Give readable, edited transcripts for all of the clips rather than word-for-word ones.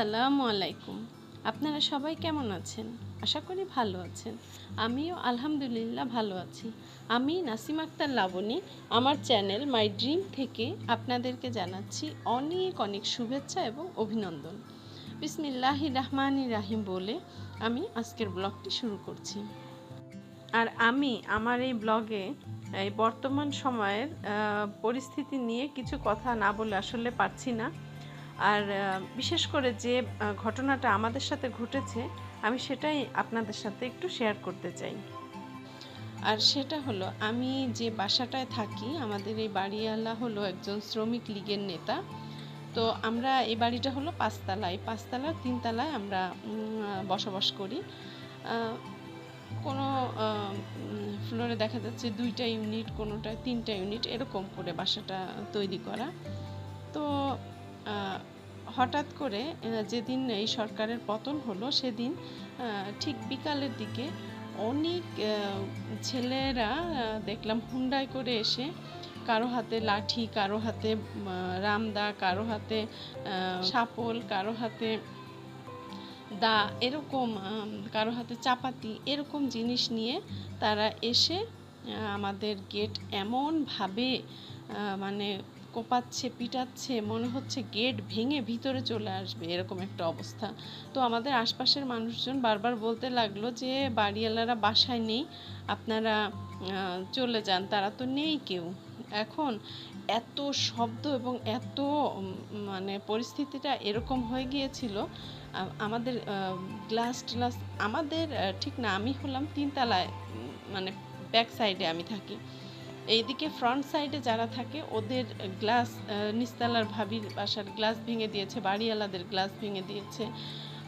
আসসালামু আলাইকুম। আপনারা সবাই কেমন আছেন? আশা করি ভালো আছেন। আমিও আলহামদুলিল্লাহ ভালো আছি। আমি নাসিমা আক্তার লাবণী। আমার চ্যানেল মাই ড্রিম থেকে আপনাদেরকে জানাচ্ছি অনেক অনেক শুভেচ্ছা এবং অভিনন্দন। বিসমিল্লাহির রহমানির রহিম বলে আমি আজকের ব্লগটি শুরু করছি। আর আমি আমার এই ব্লগে এই বর্তমান সময়ের পরিস্থিতি নিয়ে কিছু কথা না বলে আসলে পারছি না। আর বিশেষ করে যে ঘটনাটা আমাদের সাথে ঘটেছে আমি সেটাই আপনাদের সাথে একটু শেয়ার করতে চাই। আর সেটা হলো, আমি যে বাসাটায় থাকি আমাদের এই বাড়িওয়ালা হলো একজন শ্রমিক লীগের নেতা। তো আমরা এই বাড়িটা হলো পাঁচতলা, এই পাঁচতলার তিনতলায় আমরা বসবাস করি। কোনো ফ্লোরে দেখা যাচ্ছে 2টা ইউনিট, কোনোটায় 3টা ইউনিট, এরকম করে বাসাটা তৈরি করা। তো হঠাৎ করে যেদিন এই সরকারের পতন হলো সেদিন ঠিক বিকালের দিকে অনেক ছেলেরা দেখলাম হুন্ডায় করে এসে কারো হাতে লাঠি, কারো হাতে রামদা, কারো হাতে শাপল, কারো হাতে দা, এরকম কারো হাতে চাপাতি, এরকম জিনিস নিয়ে তারা এসে আমাদের গেট এমনভাবে মানে কোপাচ্ছে, পিটাচ্ছে, মনে হচ্ছে গেট ভেঙে ভিতরে চলে আসবে, এরকম একটা অবস্থা। তো আমাদের আশপাশের মানুষজন বারবার বলতে লাগলো যে বাড়িওয়ালারা বাসায় নেই, আপনারা চলে যান, তারা তো নেই কেউ। এখন এত শব্দ এবং এত মানে পরিস্থিতিটা এরকম হয়ে গিয়েছিল, আমাদের গ্লাস ট্লাস, আমাদের ঠিক না, আমি হলাম তিনতলায়, মানে ব্যাক সাইডে আমি থাকি। এইদিকে ফ্রন্ট সাইডে যারা থাকে ওদের গ্লাস, নিচতলার ভাবির বাসার গ্লাস ভেঙে দিয়েছে, বাড়িওয়ালাদের গ্লাস ভেঙে দিয়েছে,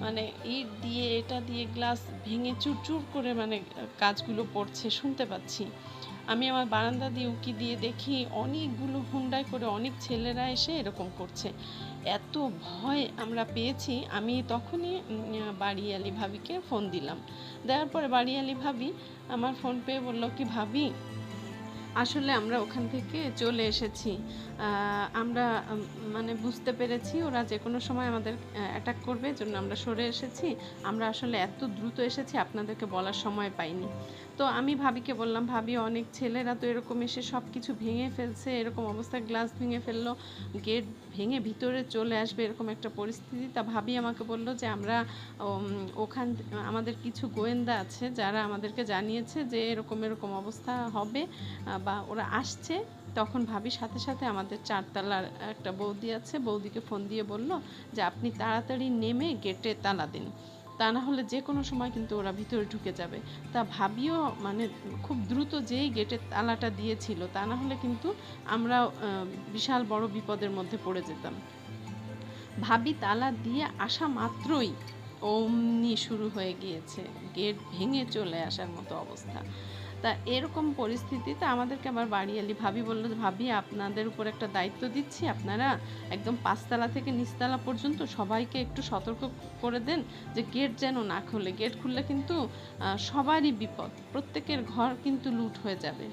মানে ইট দিয়ে এটা দিয়ে গ্লাস ভেঙে চুরচুর করে মানে কাজগুলো পড়ছে, শুনতে পাচ্ছি। আমি আমার বারান্দা দিয়ে উকি দিয়ে দেখি অনেকগুলো হুন্ডায় করে অনেক ছেলেরা এসে এরকম করছে। এত ভয় আমরা পেয়েছি, আমি তখনই বাড়িওয়ালি ভাবিকে ফোন দিলাম। দেওয়ার পরে বাড়িওয়ালি ভাবি আমার ফোন পেয়ে বলল কি, ভাবি আসলে আমরা ওখান থেকে চলে এসেছি, আমরা মানে বুঝতে পেরেছি ওরা যে কোনো সময় আমাদের অ্যাটাক করবে, জন্য আমরা সরে এসেছি। আমরা আসলে এত দ্রুত এসেছি আপনাদেরকে বলার সময় পাইনি। তো আমি ভাবিকে বললাম, ভাবি অনেক ছেলেরা তো এরকম এসে সব কিছু ভেঙে ফেলছে, এরকম অবস্থায় গ্লাস ভেঙে ফেললো, গেট ভেঙে ভিতরে চলে আসবে, এরকম একটা পরিস্থিতি। তা ভাবি আমাকে বললো যে আমরা ওখান আমাদের কিছু গোয়েন্দা আছে যারা আমাদেরকে জানিয়েছে যে এরকম এরকম অবস্থা হবে বা ওরা আসছে। তখন ভাবি সাথে সাথে আমাদের 4তলার একটা বৌদি আছে, বৌদিকে ফোন দিয়ে বলল যে আপনি তাড়াতাড়ি নেমে গেটে তালা দিন, তা না হলে যে কোনো সময় কিন্তু ওরা ভিতরে ঢুকে যাবে। তা ভাবিও মানে খুব দ্রুত যেই গেটের তালাটা দিয়েছিল, তা না হলে কিন্তু আমরা বিশাল বড় বিপদের মধ্যে পড়ে যেতাম। ভাবি তালা দিয়ে আসা মাত্রই অমনি শুরু হয়ে গিয়েছে গেট ভেঙে চলে আসার মতো অবস্থা। তা এরকম পরিস্থিতিতে আমাদেরকে আবার বাড়িওয়ালি ভাবি বলল, ভাবি আপনাদের উপর একটা দায়িত্ব দিচ্ছি, আপনারা একদম পাঁচতলা থেকে নিচতলা পর্যন্ত সবাইকে একটু সতর্ক করে দেন যে গেট যেন না খোলে, গেট খুললে কিন্তু সবারই বিপদ, প্রত্যেকের ঘর কিন্তু লুট হয়ে যাবে।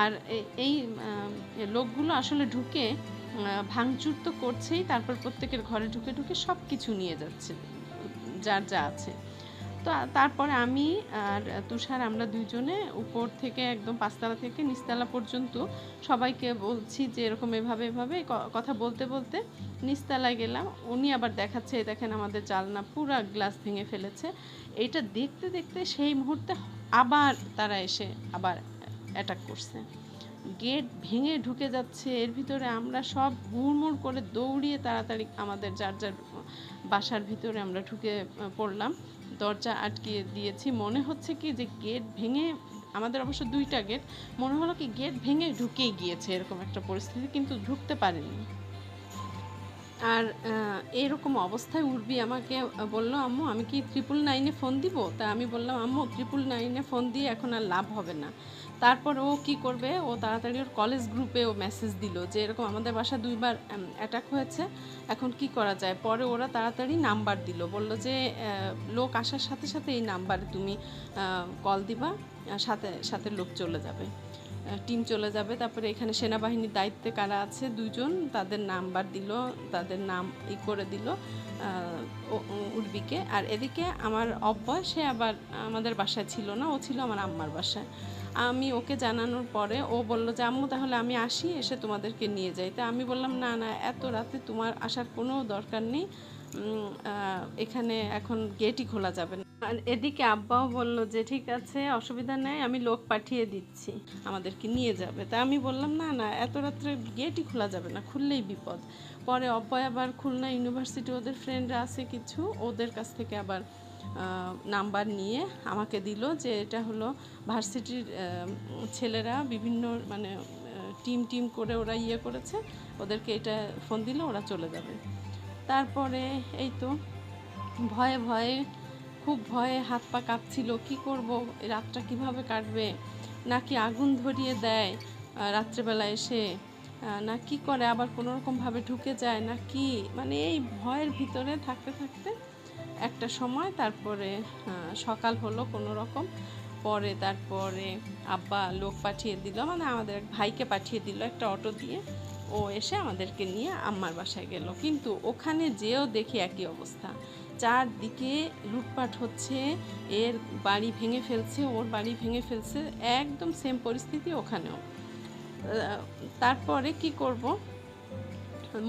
আর এই লোকগুলো আসলে ঢুকে ভাঙচুর তো করছেই, তারপর প্রত্যেকের ঘরে ঢুকে ঢুকে সব কিছু নিয়ে যাচ্ছে যার যা আছে। তো তারপরে আমি আর তুষার, আমরা দুইজনে উপর থেকে একদম পাঁচতলা থেকে নিচতলা পর্যন্ত সবাইকে বলছি যে এরকম এভাবে এভাবে কথা বলতে বলতে নিচতলায় গেলাম। উনি আবার দেখাচ্ছে, দেখেন আমাদের জানলা পুরা গ্লাস ভেঙে ফেলেছে। এইটা দেখতে দেখতে সেই মুহূর্তে আবার তারা এসে আবার অ্যাটাক করছে, গেট ভেঙে ঢুকে যাচ্ছে। এর ভিতরে আমরা সব হুড়মুড় করে দৌড়িয়ে তাড়াতাড়ি আমাদের যার যার বাসার ভিতরে আমরা ঢুকে পড়লাম, দরজা আটকিয়ে দিয়েছি। মনে হচ্ছে কি যে গেট ভেঙে, আমাদের অবশ্য 2টা গেট, মনে হলো কি গেট ভেঙে ঢুকেই গিয়েছে, এরকম একটা পরিস্থিতি, কিন্তু ঢুকতে পারেনি। আর এরকম অবস্থায় উর্বি আমাকে বলল, আম্মু আমি কি 999-এ ফোন দিব? তা আমি বললাম, আম্মু 999-এ ফোন দিয়ে এখন আর লাভ হবে না। তারপর ও কি করবে, ও তাড়াতাড়ি ওর কলেজ গ্রুপে ও মেসেজ দিল যে এরকম আমাদের বাসা 2বার অ্যাটাক হয়েছে, এখন কি করা যায়। পরে ওরা তাড়াতাড়ি নাম্বার দিল, বলল যে লোক আসার সাথে সাথে এই নাম্বারে তুমি কল দিবা, সাথে সাথে লোক চলে যাবে। টিম চলে যাবে। তারপরে এখানে সেনাবাহিনীর দায়িত্বে কারা আছে 2 জন, তাদের নাম্বার দিল, তাদের নাম করে দিল উর্বিকে। আর এদিকে আমার অব্বয়, সে আবার আমাদের বাসায় ছিল না, ও ছিল আমার আম্মার বাসায়। আমি ওকে জানানোর পরে ও বলল যে আম্মু তাহলে আমি আসি, এসে তোমাদেরকে নিয়ে যাই। তা আমি বললাম না না, এত রাতে তোমার আসার কোনো দরকার নেই, এখানে এখন গেটই খোলা যাবে না। আর এদিকে আব্বাও বলল যে ঠিক আছে, অসুবিধা নেই, আমি লোক পাঠিয়ে দিচ্ছি, আমাদেরকে নিয়ে যাবে। তা আমি বললাম না না, এত রাত্রে গেটই খোলা যাবে না, খুললেই বিপদ। পরে অব্বয় আবার খুলনা ইউনিভার্সিটি, ওদের ফ্রেন্ডরা আছে কিছু, ওদের কাছ থেকে আবার নাম্বার নিয়ে আমাকে দিল যে এটা হলো ভার্সিটির ছেলেরা বিভিন্ন মানে টিম করে ওরা করেছে, ওদেরকে এটা ফোন দিলে ওরা চলে যাবে। তারপরে এই তো ভয়ে ভয়ে, খুব ভয়ে হাত পা কাঁপছিল, কী করব, রাতটা কিভাবে কাটবে, নাকি আগুন ধরিয়ে দেয় রাত্রেবেলা এসে, না কি করে আবার কোনো রকমভাবে ঢুকে যায়, না কি, মানে এই ভয়ের ভিতরে থাকতে থাকতে একটা সময় তারপরে সকাল হলো কোনো রকম। পরে তারপরে আব্বা লোক পাঠিয়ে দিল, মানে আমাদের এক ভাইকে পাঠিয়ে দিল একটা অটো দিয়ে, ও এসে আমাদেরকে নিয়ে আম্মার বাসায় গেল। কিন্তু ওখানে যেও দেখি একই অবস্থা, চারদিকে লুটপাট হচ্ছে, এর বাড়ি ভেঙে ফেলছে, ওর বাড়ি ভেঙে ফেলছে, একদম সেম পরিস্থিতি ওখানেও। তারপরে কি করব,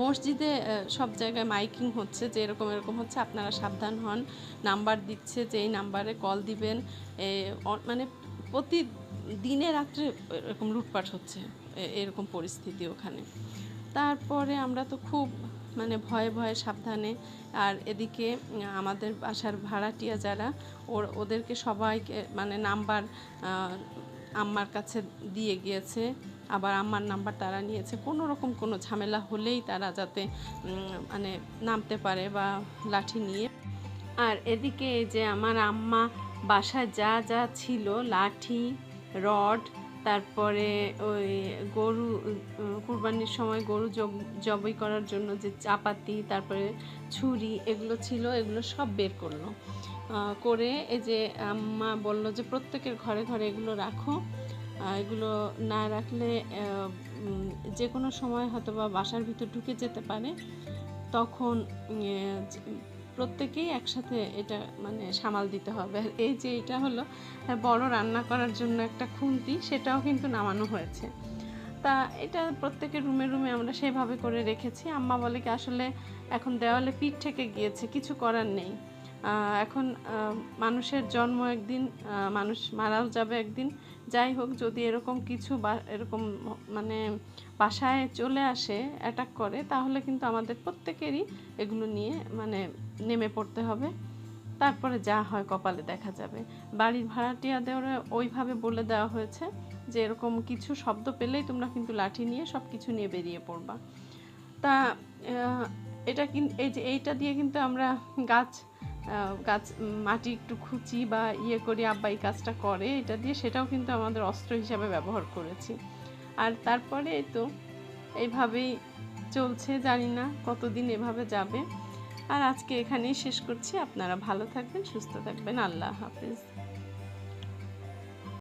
মসজিদে সব জায়গায় মাইকিং হচ্ছে যে এরকম এরকম হচ্ছে, আপনারা সাবধান হন, নাম্বার দিচ্ছে যে এই নাম্বারে কল দিবেন, মানে প্রতিদিনে রাত্রে এরকম লুটপাট হচ্ছে, এরকম পরিস্থিতি ওখানে। তারপরে আমরা তো খুব মানে ভয়ে ভয়ে সাবধানে। আর এদিকে আমাদের বাসার ভাড়াটিয়া যারা, ওদেরকে সবাইকে মানে নাম্বার আম্মার কাছে দিয়ে গিয়েছে, আবার আম্মার নাম্বার তারা নিয়েছে, কোনো রকম কোনো ঝামেলা হলেই তারা যাতে মানে নামতে পারে বা লাঠি নিয়ে। আর এদিকে এই যে আমার আম্মা বাসায় যা যা ছিল, লাঠি, রড, তারপরে ওই গরু কুরবানির সময় গরু জবাই করার জন্য যে চাপাতি, তারপরে ছুরি, এগুলো ছিল, এগুলো সব বের করলো। করে এই যে আম্মা বলল যে প্রত্যেকের ঘরে ঘরে এগুলো রাখো, এগুলো না রাখলে যে কোনো সময় হয়তো বা বাসার ভিতর ঢুকে যেতে পারে, তখন প্রত্যেকেই একসাথে এটা মানে সামাল দিতে হবে। এই যে এটা হলো বড় রান্না করার জন্য একটা খুন্তি, সেটাও কিন্তু নামানো হয়েছে। তা এটা প্রত্যেকের রুমে রুমে আমরা সেভাবে করে রেখেছি। আম্মা বলে কি আসলে এখন দেওয়ালে পিঠ থেকে গিয়েছে, কিছু করার নেই, এখন মানুষের জন্ম একদিন, মানুষ মারাও যাবে একদিন। যাই হোক, যদি এরকম কিছু বা এরকম মানে বাসায় চলে আসে, অ্যাটাক করে, তাহলে কিন্তু আমাদের প্রত্যেকেরই এগুলো নিয়ে মানে নেমে পড়তে হবে। তারপরে যা হয় কপালে দেখা যাবে। বাড়ির ভাড়াটিয়াদের ওইভাবে বলে দেওয়া হয়েছে যে এরকম কিছু শব্দ পেলেই তোমরা কিন্তু লাঠি নিয়ে সব কিছু নিয়ে বেরিয়ে পড়বা। তা এটা কিন্তু এই যে এইটা দিয়ে কিন্তু আমরা গাছ মাটি একটু খুঁচি বা করি, আব্বা এই কাজটা করে এটা দিয়ে, সেটাও কিন্তু আমাদের অস্ত্র হিসাবে ব্যবহার করেছি। আর তারপরে এই তো এইভাবেই চলছে, জানি না কতদিন এভাবে যাবে। আর আজকে এখানেই শেষ করছি। আপনারা ভালো থাকবেন, সুস্থ থাকবেন, আল্লাহ হাফেজ।